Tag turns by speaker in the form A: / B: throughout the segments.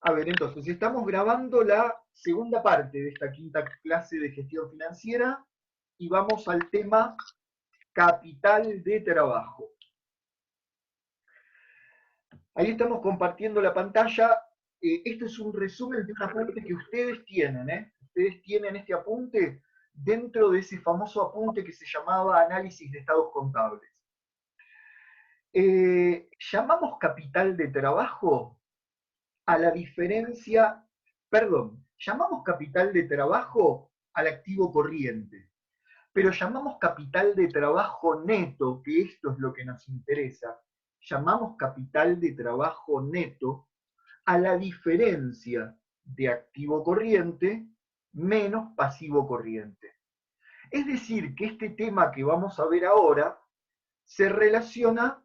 A: A ver, entonces, estamos grabando la segunda parte de esta quinta clase de gestión financiera y vamos al tema capital de trabajo. Ahí estamos compartiendo la pantalla. Este es un resumen de un apunte que ustedes tienen. Ustedes tienen este apunte dentro de ese famoso apunte que se llamaba análisis de estados contables. Llamamos capital de trabajo a la diferencia, perdón, llamamos capital de trabajo al activo corriente, pero llamamos capital de trabajo neto, que esto es lo que nos interesa, llamamos capital de trabajo neto a la diferencia de activo corriente menos pasivo corriente. Es decir, que este tema que vamos a ver ahora se relaciona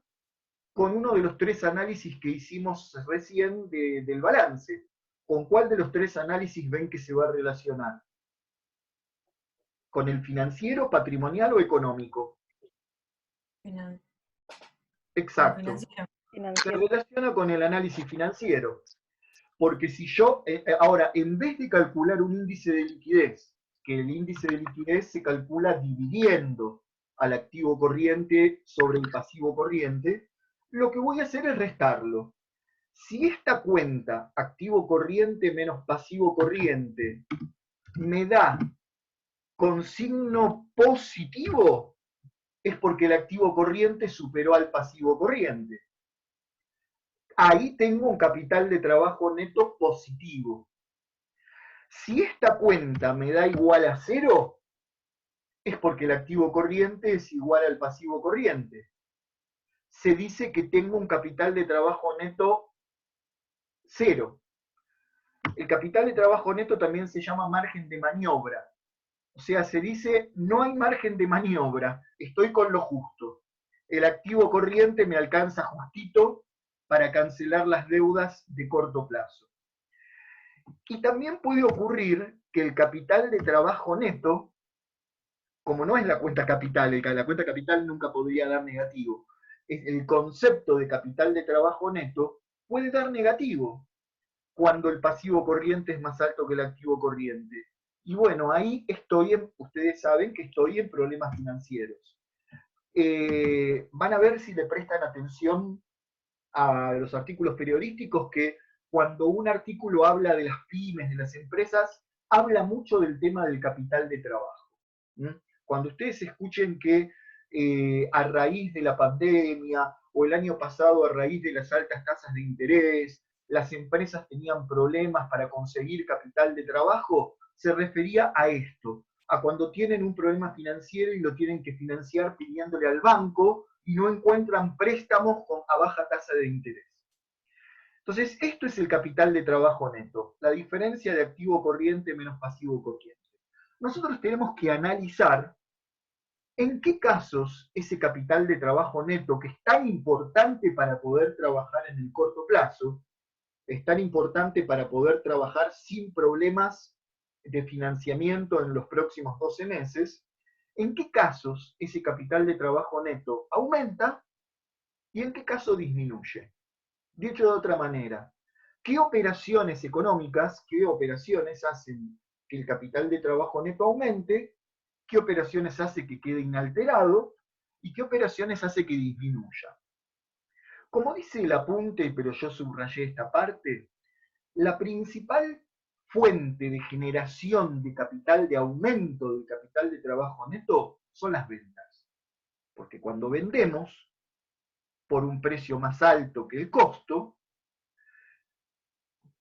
A: con uno de los tres análisis que hicimos recién del balance. ¿Con cuál de los tres análisis ven que se va a relacionar? ¿Con el financiero, patrimonial o económico?
B: Finan
A: Exacto.
B: financiero.
A: Se relaciona con el análisis financiero. Porque si yo, ahora, en vez de calcular un índice de liquidez, que el índice de liquidez se calcula dividiendo al activo corriente sobre el pasivo corriente, lo que voy a hacer es restarlo. Si esta cuenta, activo corriente menos pasivo corriente, me da con signo positivo, es porque el activo corriente superó al pasivo corriente. Ahí tengo un capital de trabajo neto positivo. Si esta cuenta me da igual a cero, es porque el activo corriente es igual al pasivo corriente. Se dice que tengo un capital de trabajo neto cero. El capital de trabajo neto también se llama margen de maniobra. O sea, se dice, no hay margen de maniobra, estoy con lo justo. El activo corriente me alcanza justito para cancelar las deudas de corto plazo. Y también puede ocurrir que el capital de trabajo neto, como no es la cuenta capital, la cuenta capital nunca podría dar negativo, el concepto de capital de trabajo neto puede dar negativo cuando el pasivo corriente es más alto que el activo corriente. Y bueno, ahí ustedes saben que estoy en problemas financieros. Van a ver si le prestan atención a los artículos periodísticos que cuando un artículo habla de las pymes, de las empresas, habla mucho del tema del capital de trabajo. ¿Mm? Cuando ustedes escuchen que a raíz de la pandemia o el año pasado a raíz de las altas tasas de interés, las empresas tenían problemas para conseguir capital de trabajo, se refería a esto, a cuando tienen un problema financiero y lo tienen que financiar pidiéndole al banco y no encuentran préstamos a baja tasa de interés. Entonces, esto es el capital de trabajo neto, la diferencia de activo corriente menos pasivo corriente. Nosotros tenemos que analizar en qué casos ese capital de trabajo neto, que es tan importante para poder trabajar en el corto plazo, es tan importante para poder trabajar sin problemas de financiamiento en los próximos 12 meses, en qué casos ese capital de trabajo neto aumenta y en qué caso disminuye. Dicho de otra manera, ¿qué operaciones económicas, qué operaciones hacen que el capital de trabajo neto aumente? ¿Qué operaciones hace que quede inalterado? ¿Y qué operaciones hace que disminuya? Como dice el apunte, pero yo subrayé esta parte, la principal fuente de generación de capital, de aumento del capital de trabajo neto, son las ventas. Porque cuando vendemos por un precio más alto que el costo,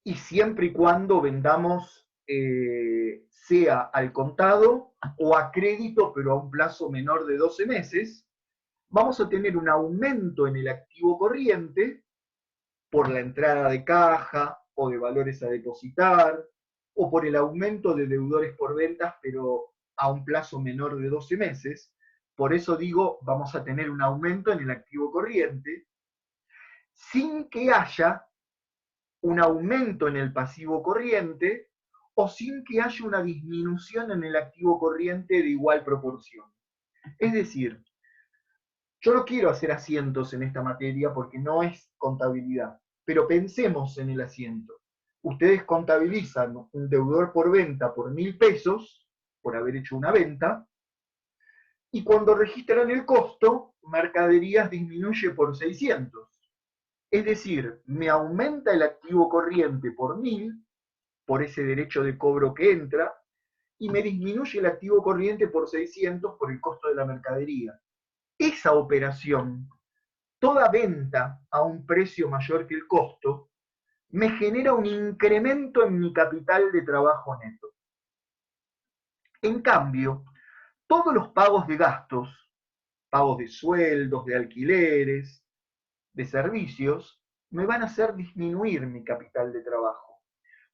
A: y siempre y cuando vendamos sea al contado o a crédito, pero a un plazo menor de 12 meses, vamos a tener un aumento en el activo corriente por la entrada de caja o de valores a depositar, o por el aumento de deudores por ventas, pero a un plazo menor de 12 meses. Por eso digo, vamos a tener un aumento en el activo corriente, sin que haya un aumento en el pasivo corriente o sin que haya una disminución en el activo corriente de igual proporción. Es decir, yo no quiero hacer asientos en esta materia porque no es contabilidad, pero pensemos en el asiento. ustedes contabilizan un deudor por venta por 1.000 pesos, por haber hecho una venta, y cuando registran el costo, mercaderías disminuye por 600. Es decir, me aumenta el activo corriente por 1.000, por ese derecho de cobro que entra, y me disminuye el activo corriente por 600 por el costo de la mercadería. Esa operación, toda venta a un precio mayor que el costo, me genera un incremento en mi capital de trabajo neto. En cambio, todos los pagos de gastos, pagos de sueldos, de alquileres, de servicios, me van a hacer disminuir mi capital de trabajo,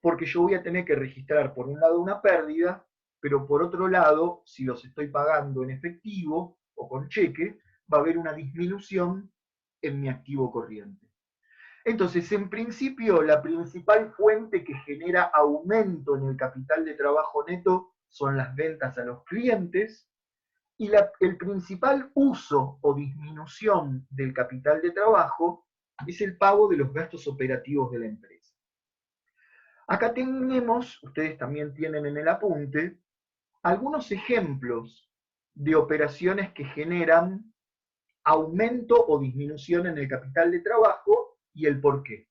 A: porque yo voy a tener que registrar por un lado una pérdida, pero por otro lado, si los estoy pagando en efectivo o con cheque, va a haber una disminución en mi activo corriente. Entonces, en principio, la principal fuente que genera aumento en el capital de trabajo neto son las ventas a los clientes, y el principal uso o disminución del capital de trabajo es el pago de los gastos operativos de la empresa. Acá tenemos, ustedes también tienen en el apunte, algunos ejemplos de operaciones que generan aumento o disminución en el capital de trabajo y el por qué.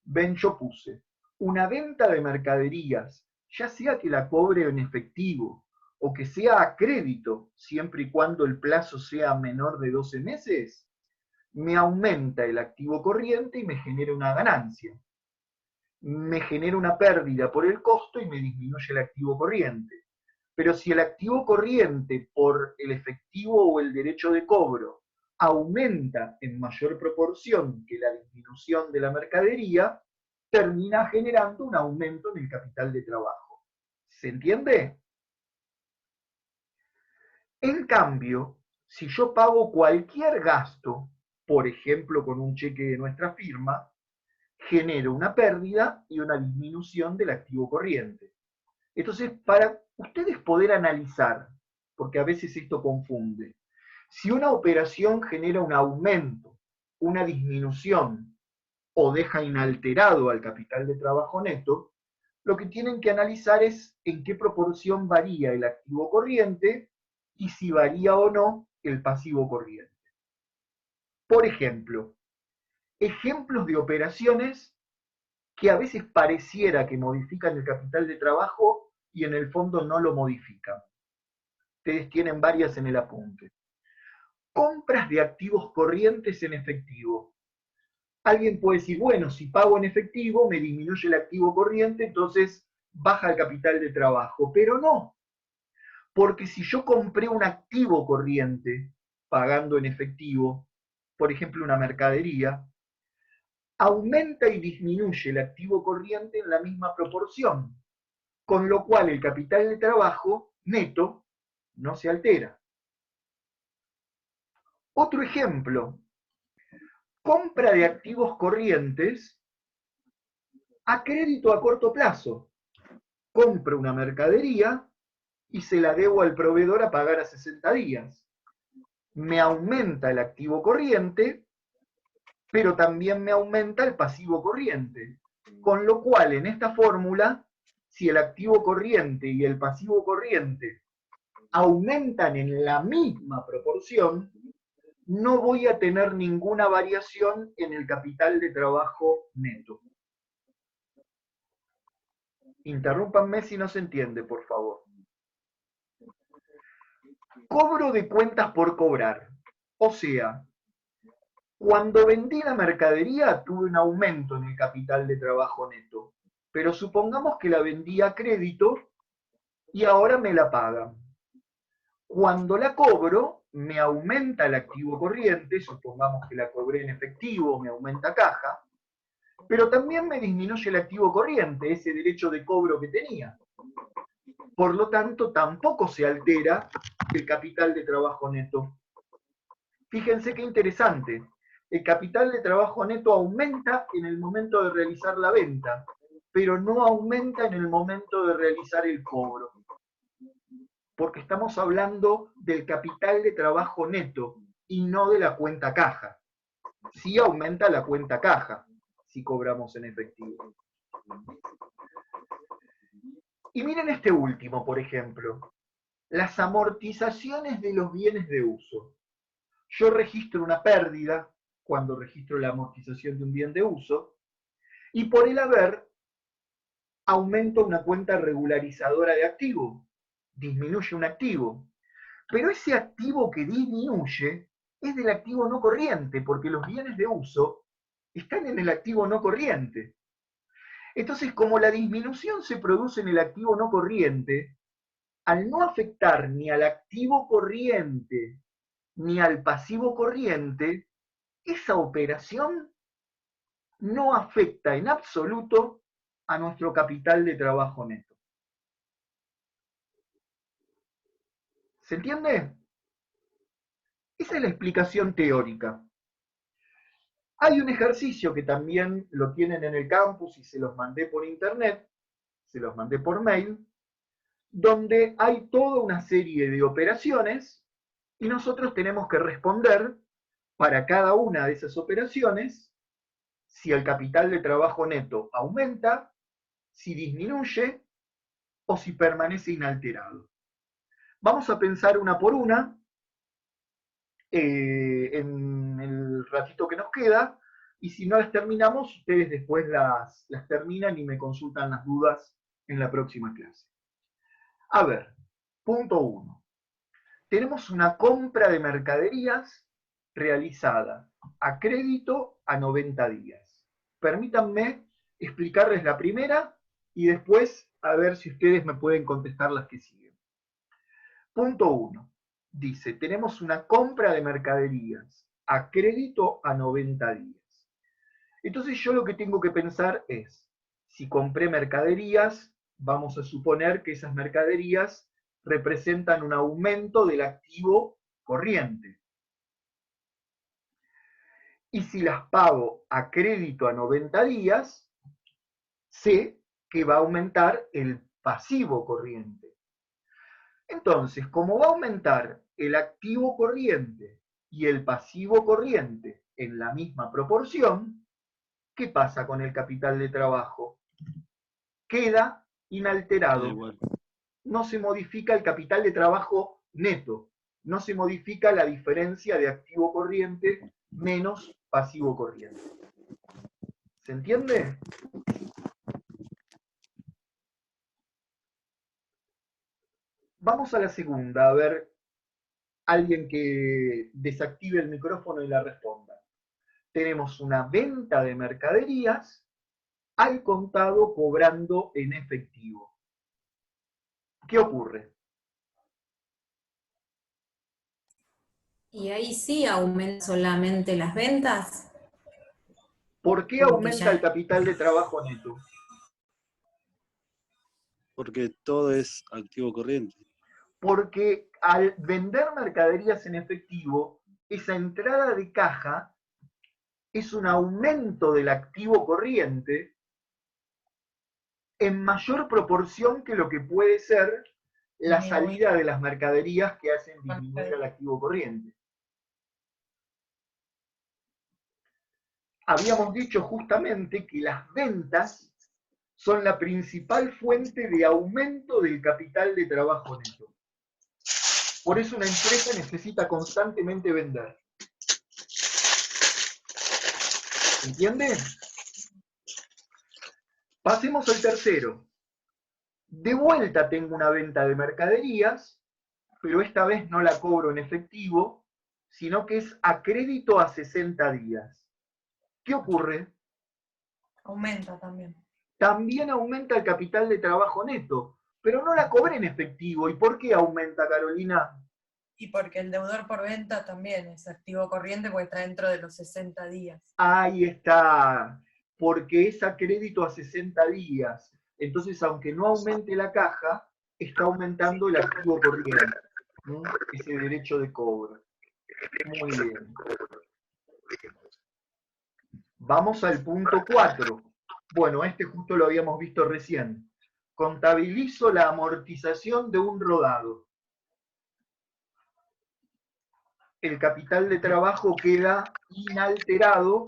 A: Ven, yo puse una venta de mercaderías, ya sea que la cobre en efectivo o que sea a crédito, siempre y cuando el plazo sea menor de 12 meses, me aumenta el activo corriente y me genera una ganancia. Me genera una pérdida por el costo y me disminuye el activo corriente. Pero si el activo corriente por el efectivo o el derecho de cobro aumenta en mayor proporción que la disminución de la mercadería, termina generando un aumento en el capital de trabajo. ¿Se entiende? En cambio, si yo pago cualquier gasto, por ejemplo con un cheque de nuestra firma, genero una pérdida y una disminución del activo corriente. Entonces, para ustedes poder analizar, porque a veces esto confunde, si una operación genera un aumento, una disminución o deja inalterado al capital de trabajo neto, lo que tienen que analizar es en qué proporción varía el activo corriente y si varía o no el pasivo corriente. Por ejemplo, ejemplos de operaciones que a veces pareciera que modifican el capital de trabajo y en el fondo no lo modifican. Ustedes tienen varias en el apunte. Compras de activos corrientes en efectivo. Alguien puede decir, bueno, si pago en efectivo me disminuye el activo corriente, entonces baja el capital de trabajo. Pero no, porque si yo compré un activo corriente pagando en efectivo, por ejemplo una mercadería, aumenta y disminuye el activo corriente en la misma proporción, con lo cual el capital de trabajo neto no se altera. Otro ejemplo, compra de activos corrientes a crédito a corto plazo. Compro una mercadería y se la debo al proveedor a pagar a 60 días. Me aumenta el activo corriente, pero también me aumenta el pasivo corriente. Con lo cual, en esta fórmula, si el activo corriente y el pasivo corriente aumentan en la misma proporción, no voy a tener ninguna variación en el capital de trabajo neto. Interrúmpanme si no se entiende, por favor. Cobro de cuentas por cobrar. O sea, cuando vendí la mercadería tuve un aumento en el capital de trabajo neto. Pero supongamos que la vendí a crédito y ahora me la pagan. Cuando la cobro, me aumenta el activo corriente, supongamos que la cobré en efectivo, me aumenta caja, pero también me disminuye el activo corriente, ese derecho de cobro que tenía. Por lo tanto, tampoco se altera el capital de trabajo neto. Fíjense qué interesante. El capital de trabajo neto aumenta en el momento de realizar la venta, pero no aumenta en el momento de realizar el cobro. Porque estamos hablando del capital de trabajo neto y no de la cuenta caja. Sí aumenta la cuenta caja si cobramos en efectivo. Y miren este último, por ejemplo, las amortizaciones de los bienes de uso. Yo registro una pérdida cuando registro la amortización de un bien de uso, y por el haber aumento una cuenta regularizadora de activo, disminuye un activo. Pero ese activo que disminuye es del activo no corriente, porque los bienes de uso están en el activo no corriente. Entonces, como la disminución se produce en el activo no corriente, al no afectar ni al activo corriente ni al pasivo corriente, esa operación no afecta en absoluto a nuestro capital de trabajo neto. ¿Se entiende? Esa es la explicación teórica. Hay un ejercicio que también lo tienen en el campus y se los mandé por internet, se los mandé por mail, donde hay toda una serie de operaciones y nosotros tenemos que responder para cada una de esas operaciones si el capital de trabajo neto aumenta, si disminuye o si permanece inalterado. Vamos a pensar una por una en el ratito que nos queda, y si no las terminamos, ustedes después las terminan y me consultan las dudas en la próxima clase. A ver, punto 1. Tenemos una compra de mercaderías realizada a crédito a 90 días. Permítanme explicarles la primera y después a ver si ustedes me pueden contestar las que siguen. Punto 1. Dice, tenemos una compra de mercaderías a crédito a 90 días. Entonces yo lo que tengo que pensar es, si compré mercaderías, vamos a suponer que esas mercaderías representan un aumento del activo corriente. Y si las pago a crédito a 90 días, sé que va a aumentar el pasivo corriente. Entonces, como va a aumentar el activo corriente y el pasivo corriente en la misma proporción, ¿qué pasa con el capital de trabajo? Queda inalterado. No se modifica el capital de trabajo neto, no se modifica la diferencia de activo corriente menos pasivo corriente. ¿Se entiende? Vamos a la segunda, a ver, alguien que desactive el micrófono y la responda. Tenemos una venta de mercaderías al contado cobrando en efectivo. ¿Qué ocurre?
B: Y ahí sí aumenta solamente las ventas,
A: ¿Por qué
B: porque
A: aumenta el
B: ya,
A: capital de trabajo neto?
C: Porque todo es activo corriente.
A: Porque al vender mercaderías en efectivo, esa entrada de caja es un aumento del activo corriente en mayor proporción que lo que puede ser la salida de las mercaderías que hacen disminuir el activo corriente. Habíamos dicho justamente que las ventas son la principal fuente de aumento del capital de trabajo neto. Por eso una empresa necesita constantemente vender. ¿Entiende? Pasemos al tercero. De vuelta tengo una venta de mercaderías, pero esta vez no la cobro en efectivo, sino que es a crédito a 60 días. ¿Qué ocurre?
B: aumenta también.
A: También aumenta el capital de trabajo neto, pero no la cobré en efectivo. ¿Y por qué aumenta, Carolina?
D: Y porque el deudor por venta también es activo corriente porque está dentro de los 60 días.
A: Ahí está, porque es a crédito a 60 días. Entonces, aunque no aumente la caja, está aumentando el activo corriente, ¿no? Ese derecho de cobro. Muy bien. Vamos al punto 4. Bueno, este justo lo habíamos visto recién. Contabilizo la amortización de un rodado. El capital de trabajo queda inalterado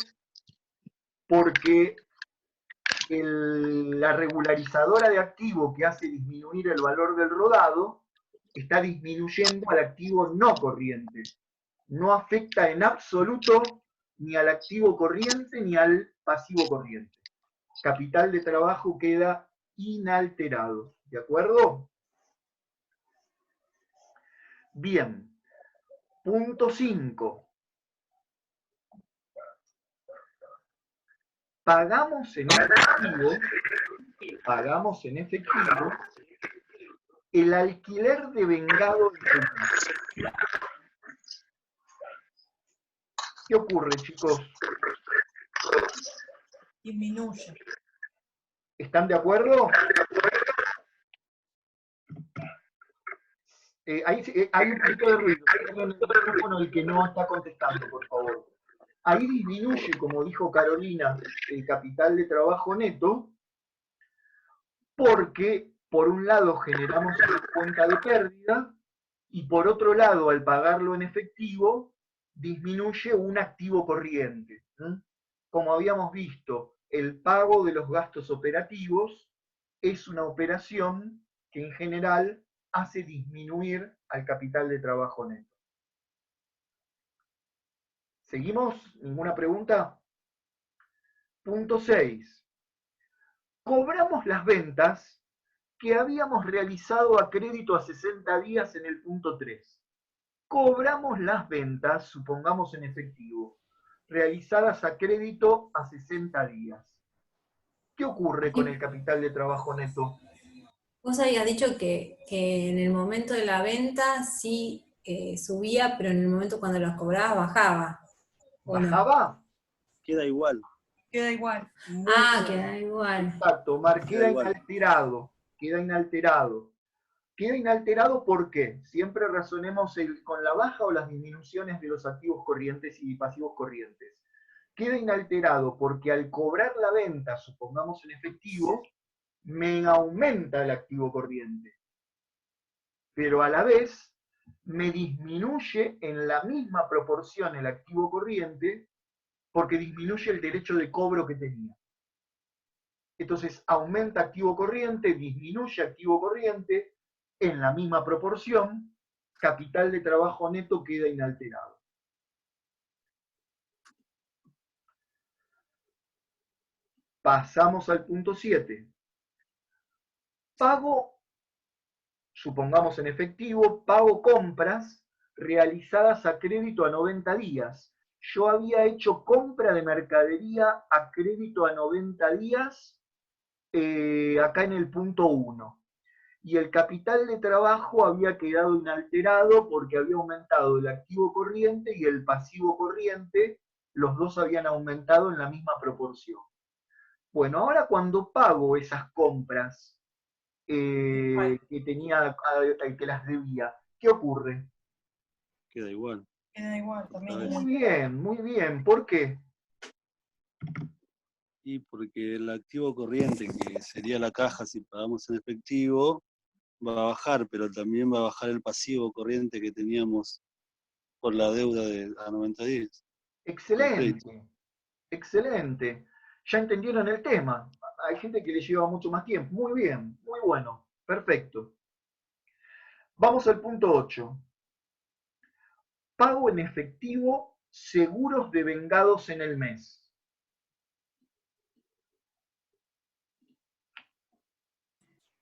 A: porque la regularizadora de activo que hace disminuir el valor del rodado está disminuyendo al activo no corriente. No afecta en absoluto ni al activo corriente ni al pasivo corriente. Capital de trabajo queda inalterado. ¿De acuerdo? Bien. Punto 5. Pagamos en efectivo el alquiler devengado del mes. ¿Qué ocurre, chicos?
D: Disminuye.
A: ¿Están de acuerdo? Hay un poquito de ruido. Cierren el micrófono el que no está contestando, por favor. Ahí disminuye, como dijo Carolina, el capital de trabajo neto, porque por un lado generamos una cuenta de pérdida y por otro lado, al pagarlo en efectivo, disminuye un activo corriente. Como habíamos visto, el pago de los gastos operativos es una operación que en general hace disminuir al capital de trabajo neto. ¿Seguimos? ¿Ninguna pregunta? Punto 6. Cobramos las ventas que habíamos realizado a crédito a 60 días en el punto 3. Cobramos las ventas, supongamos en efectivo, realizadas a crédito a 60 días. ¿Qué ocurre con el capital de trabajo neto?
B: Vos habías dicho que en el momento de la venta sí subía, pero en el momento cuando los cobrabas bajaba. ¿o no?
A: ¿Bajaba?
C: Queda igual.
D: Queda igual.
B: Queda igual.
A: Exacto, queda inalterado. Queda inalterado. Queda inalterado ¿por qué? Siempre razonemos con la baja o las disminuciones de los activos corrientes y pasivos corrientes. Queda inalterado porque al cobrar la venta, supongamos en efectivo, me aumenta el activo corriente. Pero a la vez me disminuye en la misma proporción el activo corriente porque disminuye el derecho de cobro que tenía. Entonces aumenta activo corriente, disminuye activo corriente en la misma proporción, capital de trabajo neto queda inalterado. Pasamos al punto 7. Pago, supongamos en efectivo, pago compras realizadas a crédito a 90 días. Yo había hecho compra de mercadería a crédito a 90 días acá en el punto 1. Y el capital de trabajo había quedado inalterado porque había aumentado el activo corriente y el pasivo corriente, los dos habían aumentado en la misma proporción. Bueno, ahora cuando pago esas compras que tenía, que las debía, ¿qué ocurre?
C: Queda igual.
D: Queda igual también.
A: Muy bien. ¿Por qué?
C: Y porque el activo corriente, que sería la caja si pagamos en efectivo, va a bajar, pero también va a bajar el pasivo corriente que teníamos por la deuda a 90 días.
A: Excelente, excelente. Ya entendieron el tema. Hay gente que le lleva mucho más tiempo. Muy bien, muy bueno, perfecto. Vamos al punto 8. Pago en efectivo seguros devengados en el mes.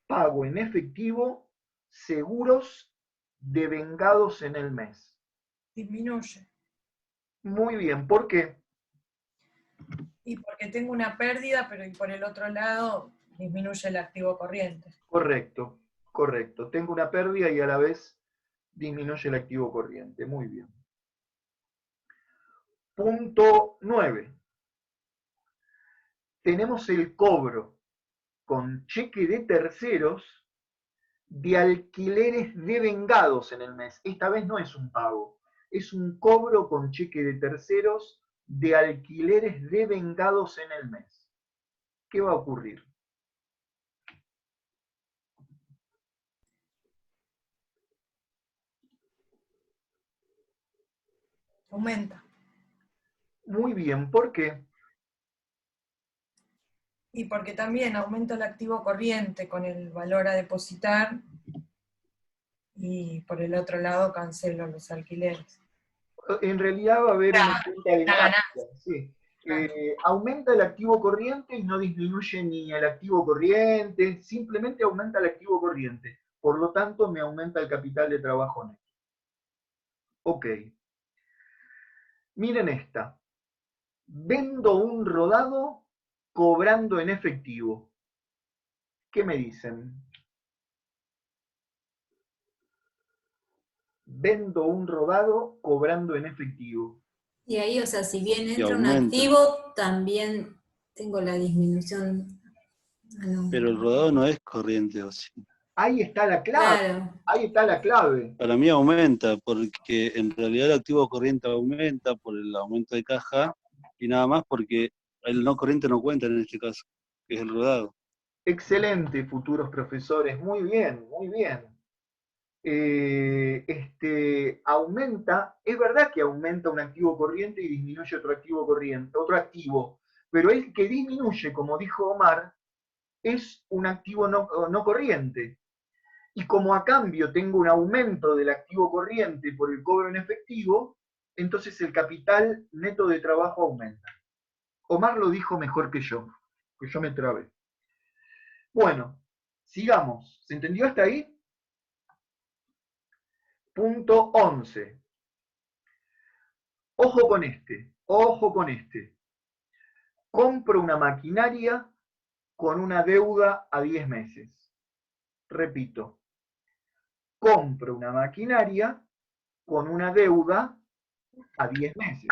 A: Pago en efectivo seguros devengados en el mes.
D: Disminuye.
A: Muy bien, ¿por qué?
D: Y porque tengo una pérdida, pero y por el otro lado disminuye el activo corriente.
A: Correcto, correcto. Tengo una pérdida y a la vez disminuye el activo corriente. Muy bien. Punto 9. Tenemos el cobro con cheque de terceros de alquileres devengados en el mes. Esta vez no es un pago, es un cobro con cheque de terceros de alquileres devengados en el mes. ¿Qué va a ocurrir?
D: Aumenta.
A: Muy bien, ¿por qué?
D: Y porque también aumenta el activo corriente con el valor a depositar, y por el otro lado cancelo los alquileres.
A: En realidad va a haber una cuenta de
D: la
A: ganancia, sí. Aumenta el activo corriente y no disminuye ni el activo corriente, simplemente aumenta el activo corriente. Por lo tanto, me aumenta el capital de trabajo neto. Ok. Miren esta. Vendo un rodado cobrando en efectivo. ¿Qué me dicen? Vendo un rodado cobrando en efectivo.
B: Y ahí, o sea, si bien
C: Y
B: entra un
C: aumenta.
B: activo, también tengo la disminución. Ah, no.
C: Pero el rodado no es corriente, o sí.
A: Ahí está la clave.
B: Claro.
A: Ahí está la clave.
C: Para mí aumenta, porque en realidad el activo corriente aumenta por el aumento de caja y nada más porque el no corriente no cuenta en este caso, que es el rodado.
A: Excelente, futuros profesores. Muy bien, muy bien. Aumenta, es verdad que aumenta un activo corriente y disminuye otro activo corriente, otro activo, pero el que disminuye, como dijo Omar, es un activo no corriente. Y como a cambio tengo un aumento del activo corriente por el cobro en efectivo, entonces el capital neto de trabajo aumenta. Omar lo dijo mejor que yo me trabé. Bueno, sigamos. ¿Se entendió hasta ahí? Punto 11. Ojo con este, ojo con este. Compro una maquinaria con una deuda a 10 meses. Repito, compro una maquinaria con una deuda a 10 meses.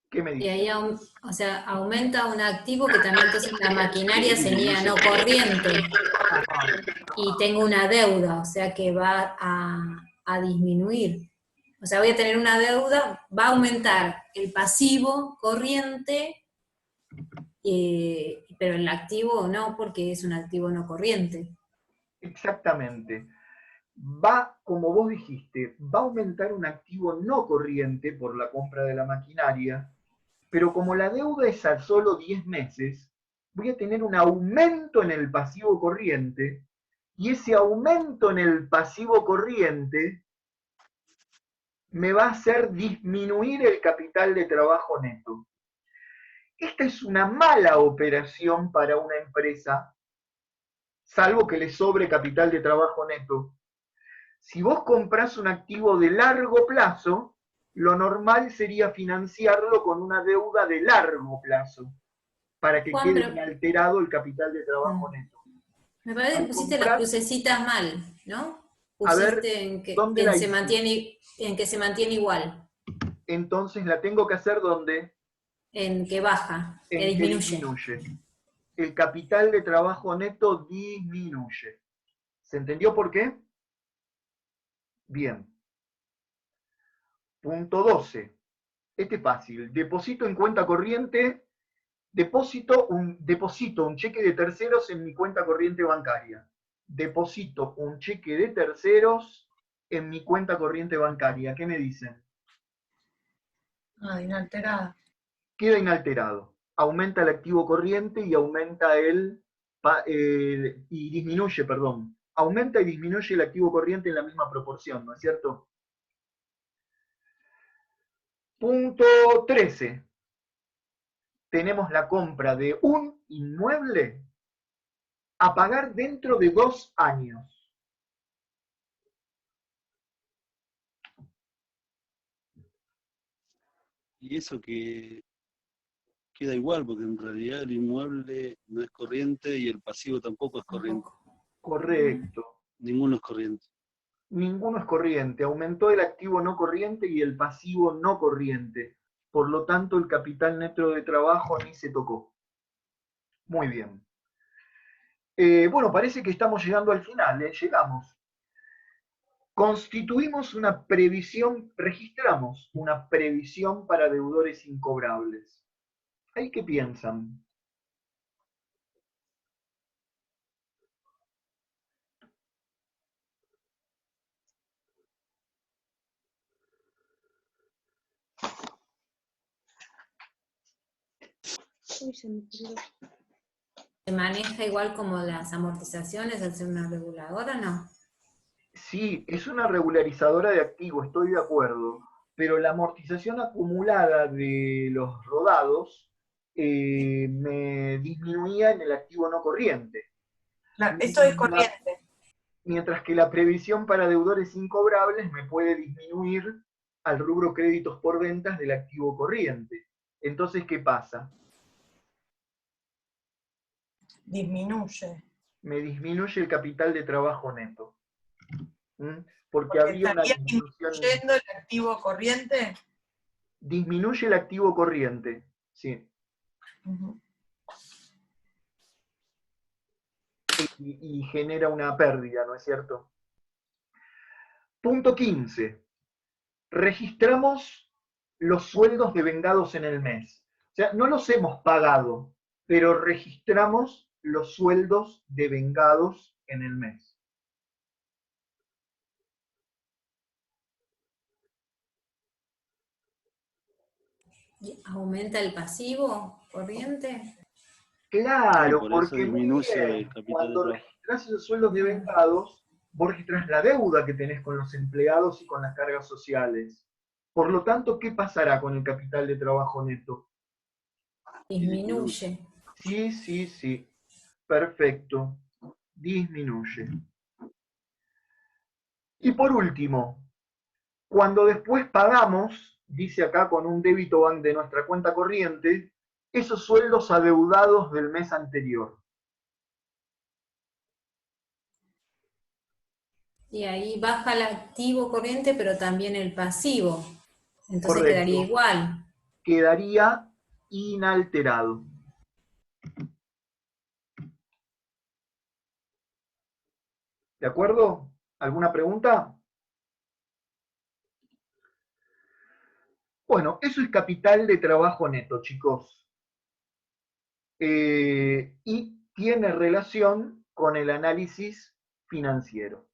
A: ¿Qué me
B: Y
A: dice?
B: ahí, o sea, aumenta un activo que también entonces la maquinaria sería no corriente. Y tengo una deuda, o sea que va a disminuir. O sea, voy a tener una deuda, va a aumentar el pasivo corriente, pero el activo no, porque es un activo no corriente.
A: Exactamente. Va, como vos dijiste, va a aumentar un activo no corriente por la compra de la maquinaria, pero como la deuda es a solo 10 meses, voy a tener un aumento en el pasivo corriente, y ese aumento en el pasivo corriente me va a hacer disminuir el capital de trabajo neto. Esta es una mala operación para una empresa, salvo que le sobre capital de trabajo neto. Si vos comprás un activo de largo plazo, lo normal sería financiarlo con una deuda de largo plazo, para que
B: Juan,
A: quede
B: pero
A: inalterado el capital de trabajo neto.
B: me parece que
A: Al
B: pusiste las
A: comprar,
B: crucecitas mal, ¿no?
A: a ver,
B: Pusiste en que,
A: ¿dónde la
B: se
A: hice?
B: mantiene, en que se mantiene igual,
A: Entonces la tengo que hacer ¿dónde?
B: en que baja, que
A: En que
B: disminuye.
A: disminuye. El capital de trabajo neto disminuye. ¿Se entendió por qué? Bien. Punto 12. Este es fácil. Deposito en cuenta corriente, deposito un cheque de terceros en mi cuenta corriente bancaria. Deposito un cheque de terceros en mi cuenta corriente bancaria. ¿Qué me dicen?
D: Inalterada.
A: Queda inalterado. Aumenta el activo corriente y aumenta y disminuye, perdón. Aumenta y disminuye el activo corriente en la misma proporción, ¿no es cierto? Punto 13. Tenemos la compra de un inmueble a pagar dentro de 2 años.
C: Y eso que queda igual, porque en realidad el inmueble no es corriente y el pasivo tampoco es corriente.
B: Tampoco.
A: Correcto.
C: Ninguno es corriente.
A: Ninguno es corriente. Aumentó el activo no corriente y el pasivo no corriente. Por lo tanto, el capital neto de trabajo ni se tocó. Muy bien. Bueno, parece que estamos llegando al final. Llegamos. Constituimos una previsión, registramos una previsión para deudores incobrables. ¿Ahí qué piensan?
E: Uy, se me ocurrió.
B: ¿Se maneja igual como las amortizaciones al ser una reguladora, no?
A: Sí, es una regularizadora de activo, estoy de acuerdo, pero la amortización acumulada de los rodados me disminuía en el activo no corriente.
D: Esto es corriente.
A: Mientras que la previsión para deudores incobrables me puede disminuir al rubro créditos por ventas del activo corriente. Entonces, ¿qué pasa?
D: Disminuye.
A: Me disminuye el capital de trabajo neto. Porque
D: Porque
A: había una
D: estaría
A: disminución.
D: disminuyendo el activo corriente.
A: Disminuye el activo corriente, sí.
D: Ujú.
A: Y genera una pérdida, ¿no es cierto? Punto 15. Registramos los sueldos devengados en el mes. O sea, no los hemos pagado, pero registramos los sueldos devengados en el mes.
B: ¿Y aumenta el pasivo corriente?
A: Claro,
C: por eso
A: porque muy
C: disminuye
A: bien,
C: el capital de
A: cuando
C: trabajo.
A: registrás esos sueldos devengados, vos registrás la deuda que tenés con los empleados y con las cargas sociales. Por lo tanto, ¿qué pasará con el capital de trabajo neto?
B: Disminuye.
A: Sí, sí, sí. Perfecto. Disminuye. Y por último, cuando después pagamos, dice acá con un débito de nuestra cuenta corriente, esos sueldos adeudados del mes anterior.
B: Y ahí baja el activo corriente, pero también el pasivo. Entonces
A: Correcto.
B: quedaría igual.
A: Quedaría inalterado. ¿De acuerdo? ¿Alguna pregunta? Bueno, eso es capital de trabajo neto, chicos. Y tiene relación con el análisis financiero.